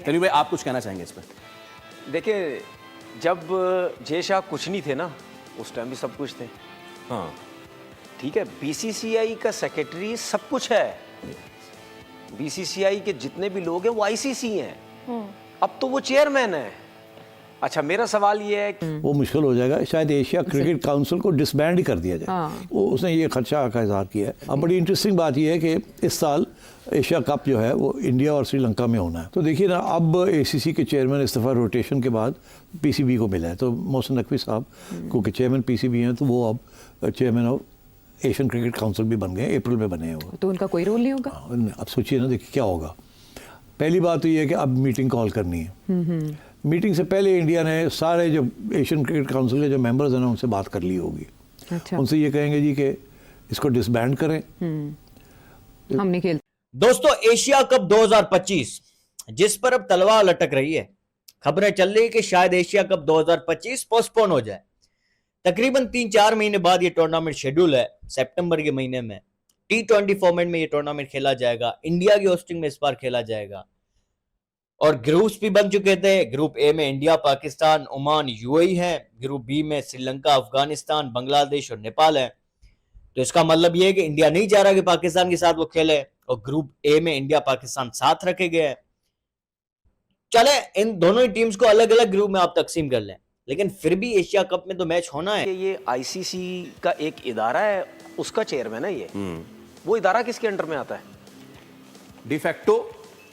तन्वी भाई, आप कुछ कहना चाहेंगे इस पर? देखिए, जब जय शाह कुछ नहीं थे ना, उस टाइम भी सब कुछ थे। हाँ, ठीक है, बीसीसीआई का सेक्रेटरी सब कुछ है। बीसीसीआई के जितने भी लोग हैं वो आईसीसी हैं। अब तो वो चेयरमैन है। अच्छा, मेरा सवाल ये है कि वो मुश्किल हो जाएगा, शायद एशिया क्रिकेट काउंसिल को डिसबैंड ही कर दिया जाए। वो उसने ये खदशा का इजहार किया है। अब बड़ी इंटरेस्टिंग बात यह है कि इस साल एशिया कप जो है वो इंडिया और श्रीलंका में होना है। तो देखिए ना, अब एसीसी के चेयरमैन इस्तीफा रोटेशन के बाद पीसीबी को मिला है। तो मोहसिन नकवी साहब क्योंकि चेयरमैन पीसीबी हैं, तो वो अब chairman of Asian cricket council भी बन गए, अप्रैल में बने हैं वो। तो उनका कोई रोल नहीं होगा? अब सोचिए ना, देखिए क्या होगा। पहली बात तो ये है कि अब मीटिंग कॉल करनी है। मीटिंग से पहले इंडिया ने सारे जो एशियन क्रिकेट काउंसिल के जो मेंबर्स हैं उनसे बात कर ली होगी। अच्छा। उनसे ये कहेंगे जी कि इसको डिसबैंड करें। हम नहीं खेलते। दोस्तों, एशिया कप 2025 जिस पर अब तलवार लटक रही है, खबरें चल रही है कि शायद एशिया कप 2025 पोस्टपोन हो जाए। तकरीबन 3-4 महीने बाद ये टूर्नामेंट शेड्यूल है। सितंबर के महीने में T20 फॉर्मेट में ये टूर्नामेंट खेला जाएगा। इंडिया की होस्टिंग में इस बार खेला जाएगा और ग्रुप्स भी बन चुके थे। ग्रुप ए में इंडिया, पाकिस्तान, ओमान, यूएई है। ग्रुप बी में श्रीलंका, अफगानिस्तान, बांग्लादेश और नेपाल है। तो इसका मतलब यह है कि इंडिया नहीं चाह रहा कि पाकिस्तान के साथ वो खेले और ग्रुप ए में इंडिया, पाकिस्तान साथ रखे गए हैं। चले, इन दोनों ही टीम्स को अलग अलग ग्रुप में आप तकसीम कर लें, लेकिन फिर भी एशिया कप में तो मैच होना है। ये आईसीसी का एक इदारा है, उसका चेयरमैन है ये। वो इदारा किसके अंडर में आता है? डिफेक्टो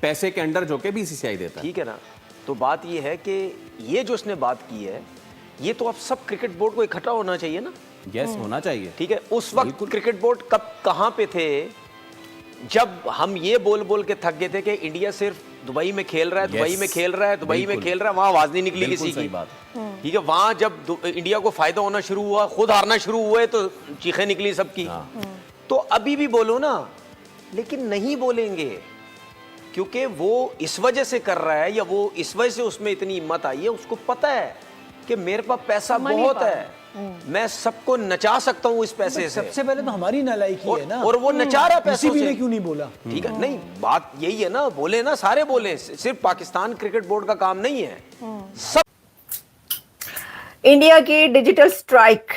पैसे के अंडर जो कि बीसीसीआई देता है। ठीक है ना। तो बात ये है कि ये जो इसने बात की है, ये तो अब सब क्रिकेट बोर्ड को इकट्ठा होना चाहिए ना। यस, होना चाहिए। ठीक है, उस वक्त क्रिकेट बोर्ड कब कहां पे थे जब हम ये बोल बोल के थक गए थे कि इंडिया सिर्फ दुबई में खेल रहा है, दुबई में खेल रहा है, दुबई में खेल रहा है। वहां आवाज नहीं निकली किसी की। बात। ठीक है, वहां जब इंडिया को फायदा होना शुरू हुआ, खुद हारना शुरू हुए, तो चीखें निकली सबकी। तो अभी भी बोलो ना, लेकिन नहीं बोलेंगे क्योंकि वो इस वजह से कर रहा है या वो इस वजह से उसमें इतनी हिम्मत आई है। उसको पता है कि मेरे पास पैसा बहुत है, मैं सबको नचा सकता हूं इस पैसे से। सबसे पहले तो हमारी नालायकी है ना, और वो नचा रहा पैसों पीसीबी से। ने क्यों नहीं बोला? ठीक है, नहीं, बात यही है ना, बोले ना, सारे बोले, सिर्फ पाकिस्तान क्रिकेट बोर्ड का काम नहीं है। सब इंडिया की डिजिटल स्ट्राइक,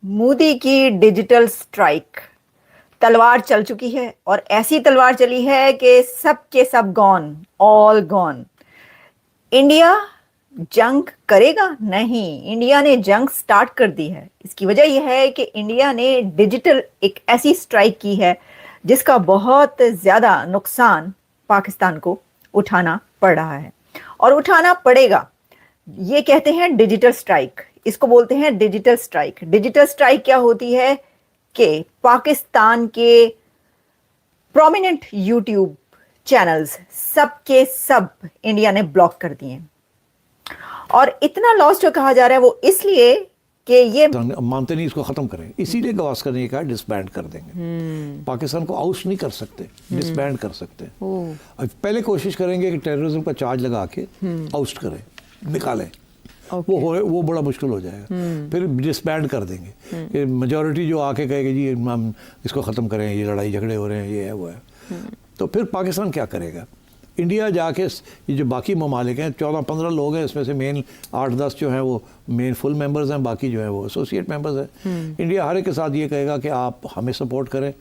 मोदी की डिजिटल स्ट्राइक, तलवार चल चुकी है और ऐसी तलवार चली है कि सब के सब गॉन, ऑल गॉन। इंडिया जंग करेगा? नहीं, इंडिया ने जंग स्टार्ट कर दी है। इसकी वजह यह है कि इंडिया ने डिजिटल एक ऐसी स्ट्राइक की है जिसका बहुत ज्यादा नुकसान पाकिस्तान को उठाना पड़ रहा है और उठाना पड़ेगा। ये कहते हैं डिजिटल स्ट्राइक, इसको बोलते हैं डिजिटल स्ट्राइक। डिजिटल स्ट्राइक क्या होती है कि पाकिस्तान के प्रोमिनेंट यूट्यूब चैनल्स सब के सब इंडिया ने ब्लॉक कर दिए और इतना लॉस जो कहा जा रहा है वो इसलिए कि ये मानते नहीं, इसको खत्म करें। इसीलिए गवास्कर ने कहा डिसबैंड कर देंगे। पाकिस्तान को आउट नहीं कर सकते, डिसबैंड कर सकते। अब पहले कोशिश करेंगे कि टेररिज्म का चार्ज लगा के आउट करें, निकालें। वो बड़ा मुश्किल हो जाएगा। फिर डिसबैंड कर देंगे। मेजॉरिटी जो आके कहेगी जी हम इसको ख़त्म करें, ये लड़ाई झगड़े हो रहे हैं, ये है वो है, तो फिर पाकिस्तान क्या करेगा? इंडिया जाके ये जो बाकी ममालिक हैं, 14-15 लोग हैं, इसमें से मेन 8-10 जो हैं वो मेन फुल मेंबर्स हैं, बाकी जो हैं वो एसोसिएट मेंबर्स हैं। इंडिया हर एक के साथ ये कहेगा कि आप हमें सपोर्ट करें,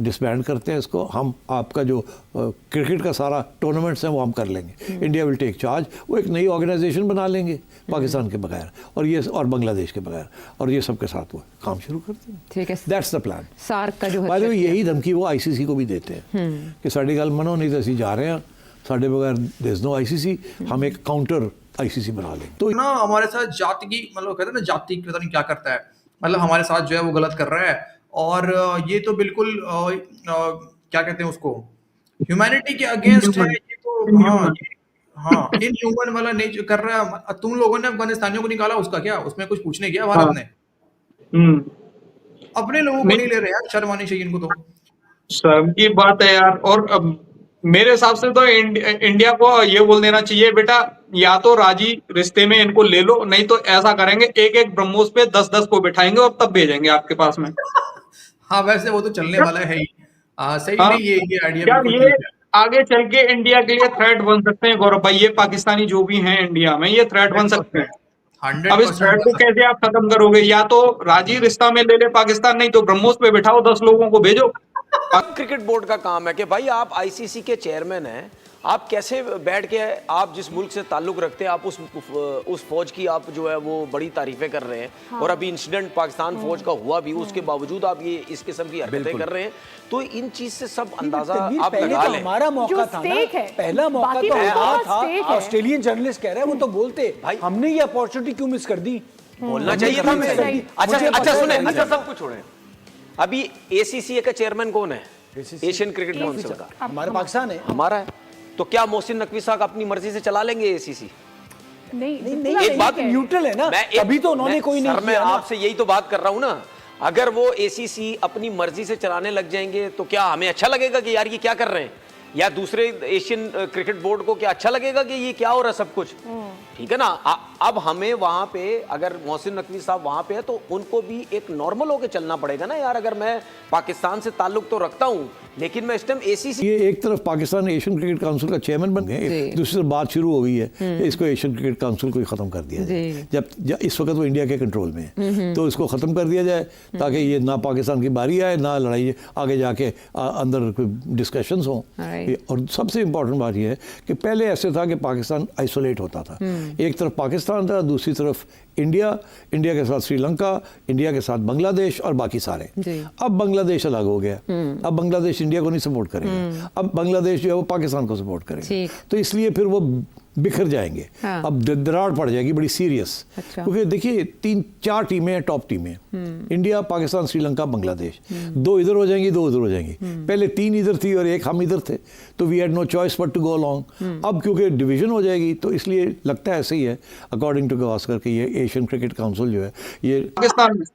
डिसबैंड करते हैं इसको, हम आपका जो क्रिकेट का सारा टूर्नामेंट्स हैं वो हम कर लेंगे। India will take charge. वो एक नई ऑर्गेनाइजेशन बना लेंगे पाकिस्तान के बगैर और बांग्लादेश के बगैर, और ये सबके साथ वो काम शुरू करते हैं। ठीक है, दैट्स द प्लान। सार्क का जो है यही धमकी वो आईसीसी को भी देते हैं कि साड़ी गल मनो, नहीं तो असी जा रहे हैं, साढ़े बगैर देयर इज नो आईसीसी, हम एक काउंटर आईसीसी बना लें। तो ना हमारे साथ जाति की, मतलब कहते हैं ना, जाति पता नहीं क्या करता है, मतलब हमारे साथ जो है वो गलत कर रहा है। और ये तो बिल्कुल क्या कहते हैं उसको, ह्यूमैनिटी के अगेंस्ट है ये तो। हाँ, इन ह्यूमन वाला नहीं कर रहा है। तुम लोगों ने अफगानिस्तानियों को निकाला, उसका क्या, उसमें कुछ पूछने गया भारत ने? अपने लोगों को नहीं ले रहे यार, शर्म आनी चाहिए इनको। तो शर्म की बात है यार। और मेरे हिसाब से तो इंडिया को ये बोल देना चाहिए, बेटा या तो राजी रिश्ते में इनको ले लो, नहीं तो ऐसा करेंगे, एक एक ब्रह्मोस पे 10-10 को बिठाएंगे और तब भेजेंगे आपके पास में। हाँ, वैसे वो तो चलने वाला है ही। सही नहीं, ये आइडिया यार, बिल्कुल ठीक है। आगे चल के इंडिया के लिए थ्रेट बन सकते हैं गौरव भाई, ये पाकिस्तानी जो भी हैं इंडिया में ये थ्रेट बन सकते हैं। अब इस 100% थ्रेट को कैसे आप खत्म करोगे? या तो राजी रिश्ता में ले ले पाकिस्तान, नहीं तो ब्रह्मोस पे बिठाओ 10 लोगों को भेजो। क्रिकेट बोर्ड का काम है कि भाई आप आईसीसी के चेयरमैन हैं, आप कैसे बैठ के आप जिस मुल्क से ताल्लुक रखते हैं आप उस फौज की आप जो है वो बड़ी तारीफें कर रहे हैं और अभी इंसिडेंट पाकिस्तान फौज का हुआ भी, उसके बावजूद आप ये इस किस्म की हरकतें कर रहे हैं, तो इन चीज से सब अंदाजा तकदीर, आप पहले लगा तो लें। हमारा मौका जो था ना, stake है, पहला मौका बाकी तो में हमारा बहुत था। stake है। ऑस्ट्रेलियन जर्नलिस्ट कह रहे हैं वो तो बोलते भाई, हमने ये अपॉर्चुनिटी क्यों मिस कर दी? बोलना चाहिए था मुझे मुझे। अच्छा पता अच्छा है सुने, नहीं। अच्छा सब कुछ छोड़ें, अभी एसीसी का चेयरमैन कौन है? एशियन क्रिकेट काउंसिल का हमारे पाकिस्तान है। हमारा है, तो क्या मोहसिन नकवी साहब अपनी मर्जी से चला लेंगे एसीसी? नहीं नहीं, एक बात न्यूट्रल है ना, तभी तो उन्होंने कोई नहीं सर, मैं किया ना। आपसे यही तो बात कर रहा हूं ना, अगर वो एसीसी अपनी मर्जी से चलाने लग जाएंगे तो क्या हमें अच्छा लगेगा कि यार ये क्या कर रहे हैं, या दूसरे एशियन क्रिकेट बोर्ड को क्या अच्छा लगेगा कि ये क्या हो रहा है सब कुछ? ठीक है ना। अब हमें वहां पे अगर मोहसिन नकवी साहब वहां पे है तो उनको भी एक नॉर्मल होके चलना पड़ेगा ना यार। अगर मैं पाकिस्तान से ताल्लुक तो रखता हूं लेकिन मैं इस टाइम एसीसी, ये एक तरफ पाकिस्तान एशियन क्रिकेट काउंसिल का चेयरमैन बन गए, दूसरी तरफ बात शुरू हो गई है कि इसको एशियन क्रिकेट काउंसिल को ही खत्म कर दिया जाए। जब इस वक्त वो इंडिया के कंट्रोल में है तो इसको खत्म कर दिया जाए ताकि ये ना पाकिस्तान की बारी आए ना लड़ाई आगे जाके अंदर डिस्कशंस हों। और सबसे इम्पोर्टेंट बात यह है कि पहले ऐसे था कि पाकिस्तान आइसोलेट होता था, एक तरफ पाकिस्तान था, दूसरी तरफ इंडिया, इंडिया के साथ श्रीलंका, इंडिया के साथ बांग्लादेश और बाकी सारे। अब बांग्लादेश अलग हो गया, अब बांग्लादेश इंडिया को नहीं सपोर्ट करेगा, अब बांग्लादेश जो है वो पाकिस्तान को सपोर्ट करेगा, तो इसलिए फिर वो बिखर जाएंगे। हाँ। अब दरार पड़ जाएगी बड़ी सीरियस। अच्छा। क्योंकि देखिए 3-4 टीमें हैं, टॉप टीमें, इंडिया, पाकिस्तान, श्रीलंका, बांग्लादेश, 2 इधर हो जाएंगी 2 उधर हो जाएंगी। पहले 3 इधर थी और 1 हम इधर थे, तो we had no choice but to go along. अब क्योंकि डिवीजन हो जाएगी तो इसलिए लगता है ऐसे ही है अकॉर्डिंग टू गवास्कर कि ये एशियन क्रिकेट काउंसिल जो है ये पाकिस्तान में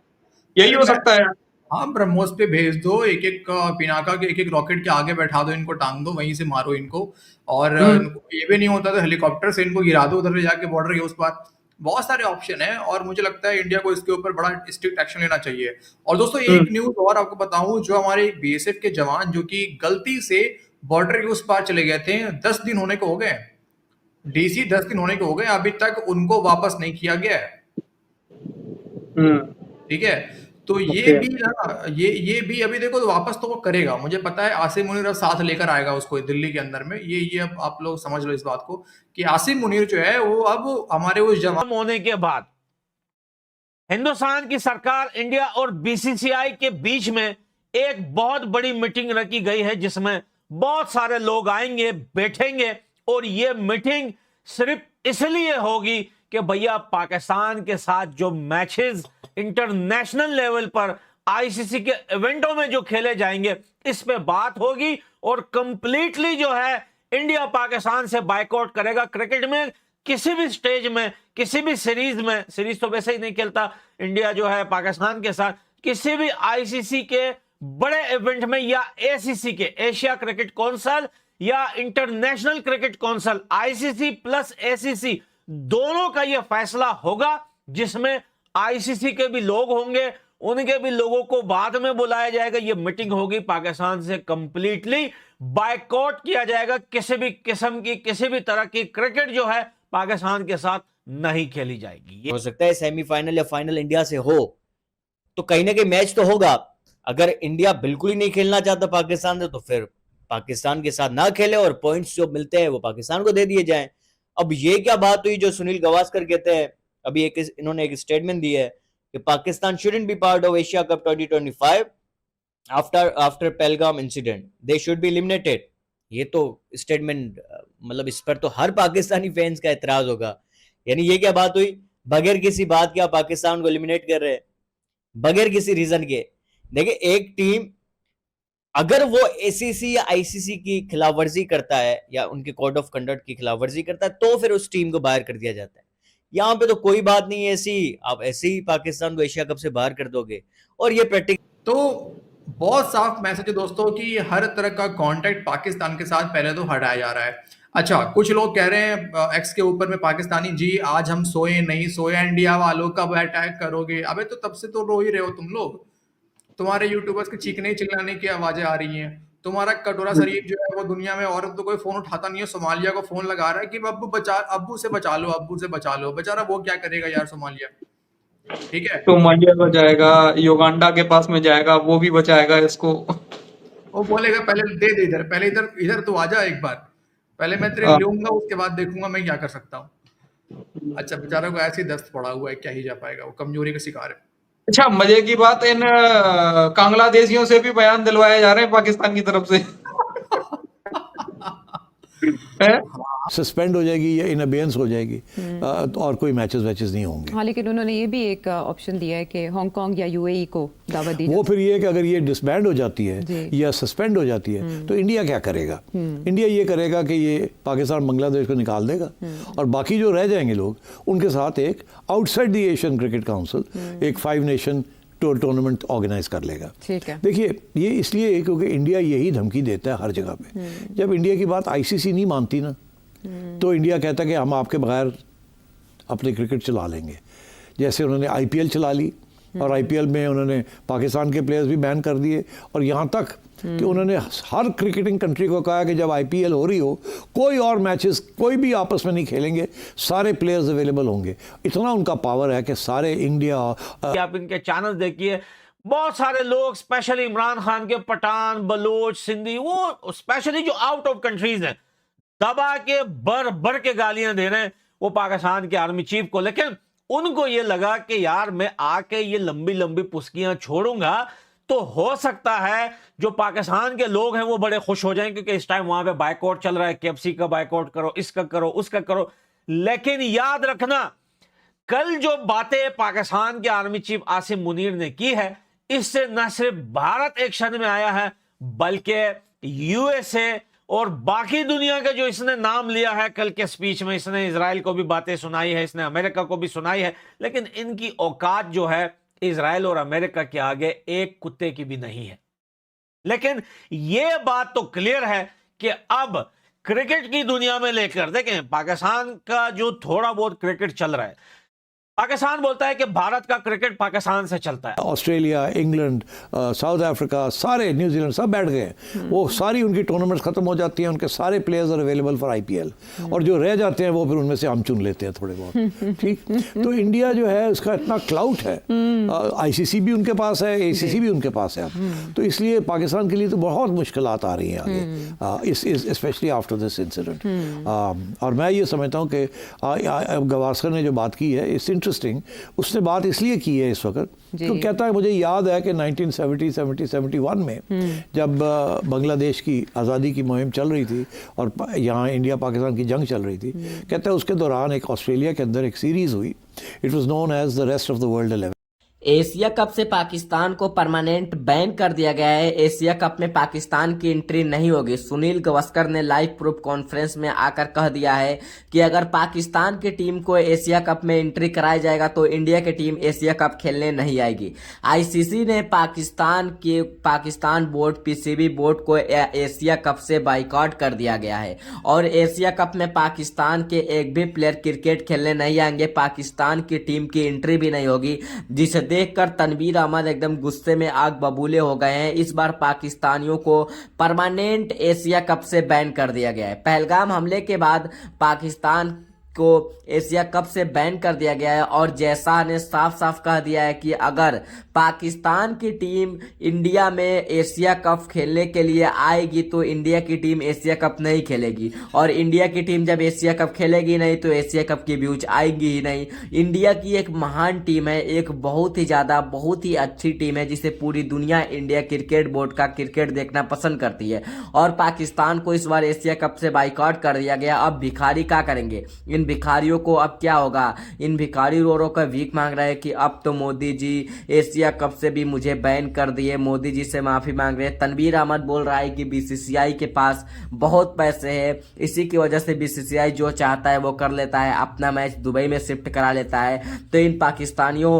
यही हो सकता है। हाँ, ब्रह्मोस पे भेज दो, एक एक पिनाका के एक एक रॉकेट के आगे बैठा दो, इनको टांग दो, वहीं से मारो इनको। और इनको ये भी नहीं होता तो हेलीकॉप्टर से इनको गिरा दो उधर ले जाके बॉर्डर के उस पार। बहुत सारे ऑप्शन है और मुझे लगता है इंडिया को इसके ऊपर बड़ा स्ट्रिक्ट एक्शन लेना चाहिए। और दोस्तों एक न्यूज और आपको बताऊं, जो हमारे बीएसएफ के जवान जो कि गलती से बॉर्डर के उस पार चले गए थे, 10 दिन होने को हो गए, डीसी 10 दिन होने को हो गए, अभी तक उनको वापस नहीं किया गया है। ठीक है, तो ये भी ना, ये भी अभी देखो तो वापस तो वो करेगा, मुझे पता है। आसिम मुनीर अब साथ लेकर आएगा उसको दिल्ली के अंदर में। ये अब आप लोग समझ लो इस बात को कि आसिम मुनीर जो है वो अब हमारे उस जवान होने के बाद हिंदुस्तान की सरकार, इंडिया और बीसीसीआई के बीच में एक बहुत बड़ी मीटिंग रखी गई है जिसमें बहुत सारे लोग आएंगे, बैठेंगे और ये मीटिंग सिर्फ इसलिए होगी कि भैया पाकिस्तान के साथ जो मैचेस इंटरनेशनल लेवल पर आईसीसी के इवेंटों में जो खेले जाएंगे इस पे बात होगी और कंप्लीटली जो है इंडिया पाकिस्तान से बायकॉट करेगा। क्रिकेट में किसी भी स्टेज में, किसी भी सीरीज में, सीरीज तो वैसे ही नहीं खेलता इंडिया जो है पाकिस्तान के साथ, किसी भी आईसीसी के बड़े इवेंट में या एसीसी के, एशिया क्रिकेट काउंसिल या international cricket council, ICC plus ACC दोनों का यह फैसला होगा जिसमें आईसीसी के भी लोग होंगे, उनके भी लोगों को बाद में बुलाया जाएगा। यह मीटिंग होगी, पाकिस्तान से कंप्लीटली बायकॉट किया जाएगा। किसी भी किस्म की, किसी भी तरह की क्रिकेट जो है पाकिस्तान के साथ नहीं खेली जाएगी। हो सकता है सेमीफाइनल या फाइनल इंडिया से हो तो कहीं ना कहीं मैच तो होगा। अगर इंडिया बिल्कुल ही नहीं खेलना चाहता पाकिस्तान से तो फिर पाकिस्तान के साथ ना खेले और पॉइंट्स जो मिलते हैं वो पाकिस्तान को दे दिए जाएं। अब ये क्या बात हुई जो सुनील गावस्कर कहते हैं, अभी इन्होंने एक स्टेटमेंट दी है कि Pakistan shouldn't be part of Asia Cup 2025 after Pahalgam incident, they should be eliminated। ये तो स्टेटमेंट मतलब इस पर तो हर पाकिस्तानी फैंस का एतराज होगा। यानी ये क्या बात हुई, बगैर किसी बात के आप पाकिस्तान को एलिमिनेट कर रहे हैं, बगैर किसी रीजन के। देखिए एक टीम अगर वो एसीसी या आईसीसी की खिलाफवर्जी करता है या उनके कोड ऑफ कंडक्ट की खिलाफवर्जी करता है तो फिर उस टीम को बाहर कर दिया जाता है। यहाँ पे तो कोई बात नहीं है ऐसी, आप ऐसे ही पाकिस्तान को एशिया कप से बाहर कर दोगे। और ये प्रैक्टिस तो बहुत साफ मैसेज है दोस्तों कि हर तरह का कांटेक्ट पाकिस्तान के साथ पहले तो हटाया जा रहा है। अच्छा, कुछ लोग कह रहे हैं एक्स के ऊपर में पाकिस्तानी जी आज हम सोए नहीं सोए, इंडिया वालों कब अटैक करोगे। अबे तो तब से तो रो ही रहे हो तुम लोग, तुम्हारे यूट्यूबर्स के चीखने चिल्लाने की आवाजें आ रही हैं। तुम्हारा कटोरा शरीफ जो है वो दुनिया में औरत तो कोई फोन उठाता नहीं है, सोमालिया को फोन लगा रहा है कि अब्बू से बचा लो, अब्बू से बचा लो। बेचारा वो क्या करेगा यार सोमालिया, ठीक है। तो मालिया बचाएगा, युगांडा के पास में जाएगा, वो भी बचाएगा इसको। वो बोलेगा पहले दे दे इधर, पहले इधर इधर तो आ जा एक बार, पहले मैं तेरे लूंगा, उसके बाद देखूंगा मैं क्या कर सकता हूँ। अच्छा, बेचारा को ऐसे ही दस्त पड़ा हुआ है, क्या ही जा पाएगा, वो कमजोरी का शिकार है। अच्छा, मजे की बात, इन बांग्लादेशियों से भी बयान दिलवाए जा रहे हैं पाकिस्तान की तरफ से। सस्पेंड हो जाएगी या इन अबेयंस हो जाएगी, और कोई मैचेस वैचेस नहीं होंगे। हाँ, लेकिन उन्होंने ये भी एक ऑप्शन दिया है कि हांगकांग या यूएई को दावा दी वो फिर ये है कि अगर ये डिसबैंड हो जाती है जी। या सस्पेंड हो जाती है तो इंडिया क्या करेगा? इंडिया ये करेगा कि ये पाकिस्तान बांग्लादेश को निकाल देगा और बाकी जो रह जाएंगे लोग उनके साथ एक outside the Asian cricket council एक 5 नेशन टूर्नामेंट ऑर्गेनाइज कर लेगा। ठीक है। देखिए, ये इसलिए क्योंकि इंडिया यही धमकी देता है हर जगह पे। जब इंडिया की बात आईसीसी नहीं मानती ना, तो इंडिया कहता है कि हम आपके बगैर अपने क्रिकेट चला लेंगे। जैसे उन्होंने आईपीएल चला ली और आईपीएल में उन्होंने पाकिस्तान के प्लेयर्स भी बैन कर दिए, और यहाँ तक कि उन्होंने हर क्रिकेटिंग कंट्री को कहा कि जब आईपीएल हो रही हो कोई और मैचेस कोई भी आपस में नहीं खेलेंगे, सारे प्लेयर्स अवेलेबल होंगे। इतना उनका पावर है कि सारे इंडिया आप इनके चैनल देखिए, बहुत सारे लोग स्पेशली इमरान खान के पठान, बलोच, सिंधी, वो स्पेशली जो आउट ऑफ कंट्रीज हैं, दबा के भर के गालियां दे रहे हैं वो पाकिस्तान के आर्मी चीफ को। लेकिन उनको ये लगा कि यार मैं आके ये लंबी लंबी पुस्कियां छोड़ूंगा तो हो सकता है जो पाकिस्तान के लोग हैं वो बड़े खुश हो जाएं, क्योंकि इस टाइम वहां पे बायकॉट चल रहा है, केएफसी का बायकॉट करो, इसका करो, उसका करो। लेकिन याद रखना, कल जो बातें पाकिस्तान के आर्मी चीफ आसिम मुनीर ने की है, इससे न सिर्फ भारत एक्शन में आया है बल्कि यूएसए और बाकी दुनिया का जो इसने नाम लिया है कल के स्पीच में, इसने इजराइल को भी बातें सुनाई है, इसने अमेरिका को भी सुनाई है, लेकिन इनकी औकात जो है इजराइल और अमेरिका के आगे एक कुत्ते की भी नहीं है। लेकिन यह बात तो क्लियर है कि अब क्रिकेट की दुनिया में लेकर देखें, पाकिस्तान का जो थोड़ा बहुत क्रिकेट चल रहा है, पाकिस्तान बोलता है कि भारत का क्रिकेट पाकिस्तान से चलता है। ऑस्ट्रेलिया, इंग्लैंड, साउथ अफ्रीका, सारे न्यूजीलैंड सब बैठ गए। वो सारी उनकी टूर्नामेंट्स खत्म हो जाती हैं, उनके सारे players are available for IPL, और जो रह जाते हैं वो फिर उनमें से हम चुन लेते हैं थोड़े बहुत। ठीक, तो इंडिया जो है उसका इतना क्लाउट है, आईसीसी भी उनके पास है, एसीसी भी उनके पास है, तो इसलिए पाकिस्तान के लिए तो बहुत मुश्किलात आ रही हैं आगे, स्पेशली आफ्टर दिस इंसिडेंट। और मैं ये समझता हूँ कि गवास्कर ने जो बात की है इट्स इंटरेस्टिंग। उसने बात इसलिए की है इस वक्त, तो कहता है मुझे याद है कि 1970-71 में जब बांग्लादेश की आज़ादी की मुहिम चल रही थी और यहाँ इंडिया पाकिस्तान की जंग चल रही थी, कहता है उसके दौरान एक ऑस्ट्रेलिया के अंदर एक सीरीज़ हुई, it was known as the rest of the world 11। Asia cup से पाकिस्तान को परमानेंट बैन कर दिया गया है। एशिया कप में पाकिस्तान की एंट्री नहीं होगी। सुनील गावस्कर ने लाइव प्रूफ कॉन्फ्रेंस में आकर कह दिया है कि अगर पाकिस्तान की टीम को एशिया कप में एंट्री कराया जाएगा तो इंडिया की टीम एशिया कप खेलने नहीं आएगी। आईसीसी ने पाकिस्तान बोर्ड, पीसीबी बोर्ड को एशिया कप से बाइकआउट कर दिया गया है और एशिया कप में पाकिस्तान के एक भी प्लेयर क्रिकेट खेलने नहीं आएंगे। पाकिस्तान की टीम की एंट्री भी नहीं होगी, जिसे देखकर तनवीर अहमद एकदम गुस्से में आग बबूले हो गए हैं। इस बार पाकिस्तानियों को परमानेंट एशिया कप से बैन कर दिया गया है। पहलगाम हमले के बाद पाकिस्तान को एशिया कप से बैन कर दिया गया है और जैसा ने साफ साफ कह दिया है कि अगर पाकिस्तान की टीम इंडिया में एशिया कप खेलने के लिए आएगी तो इंडिया की टीम एशिया कप नहीं खेलेगी, और इंडिया की टीम जब एशिया कप खेलेगी नहीं तो एशिया कप की व्यूज आएगी ही नहीं। इंडिया की एक महान टीम है, एक बहुत ही अच्छी टीम है जिसे पूरी दुनिया इंडिया क्रिकेट बोर्ड का क्रिकेट देखना पसंद करती है, और पाकिस्तान को इस बार एशिया कप से बाइकआउट कर दिया गया। अब भिखारी क्या करेंगे? इन भिखारियों को अब क्या होगा? इन भिखारी रो कर भीख मांग रहे हैं कि अब तो मोदी जी एशिया कप से भी मुझे बैन कर दिए, मोदी जी से माफी मांग रहे हैं। तनवीर अहमद बोल रहा है कि बीसीसीआई के पास बहुत पैसे हैं, इसी की वजह से बीसीसीआई जो चाहता है वो कर लेता है, अपना मैच दुबई में शिफ्ट करा लेता है। तो इन पाकिस्तानियों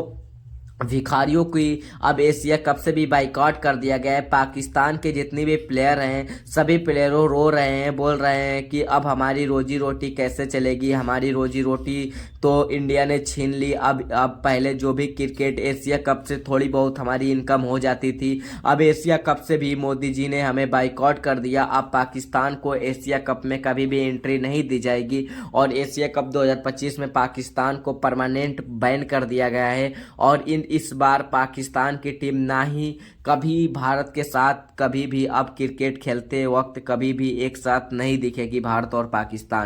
भिखारियों की अब एशिया कप से भी बाइकआउट कर दिया गया है। पाकिस्तान के जितने भी प्लेयर हैं सभी प्लेयरों रो रहे हैं, बोल रहे हैं कि अब हमारी रोजी रोटी कैसे चलेगी, हमारी रोजी रोटी तो इंडिया ने छीन ली। अब पहले जो भी क्रिकेट एशिया कप से थोड़ी बहुत हमारी इनकम हो जाती थी, अब एशिया कप से भी मोदी जी ने हमें बाइकआउट कर दिया। अब पाकिस्तान को एशिया कप में कभी भी एंट्री नहीं दी जाएगी और एशिया कप 2025 में पाकिस्तान को परमानेंट बैन कर दिया गया है। और इस बार पाकिस्तान की टीम ना ही कभी भारत के साथ कभी भी अब क्रिकेट खेलते वक्त कभी भी एक साथ नहीं दिखेगी भारत और पाकिस्तान।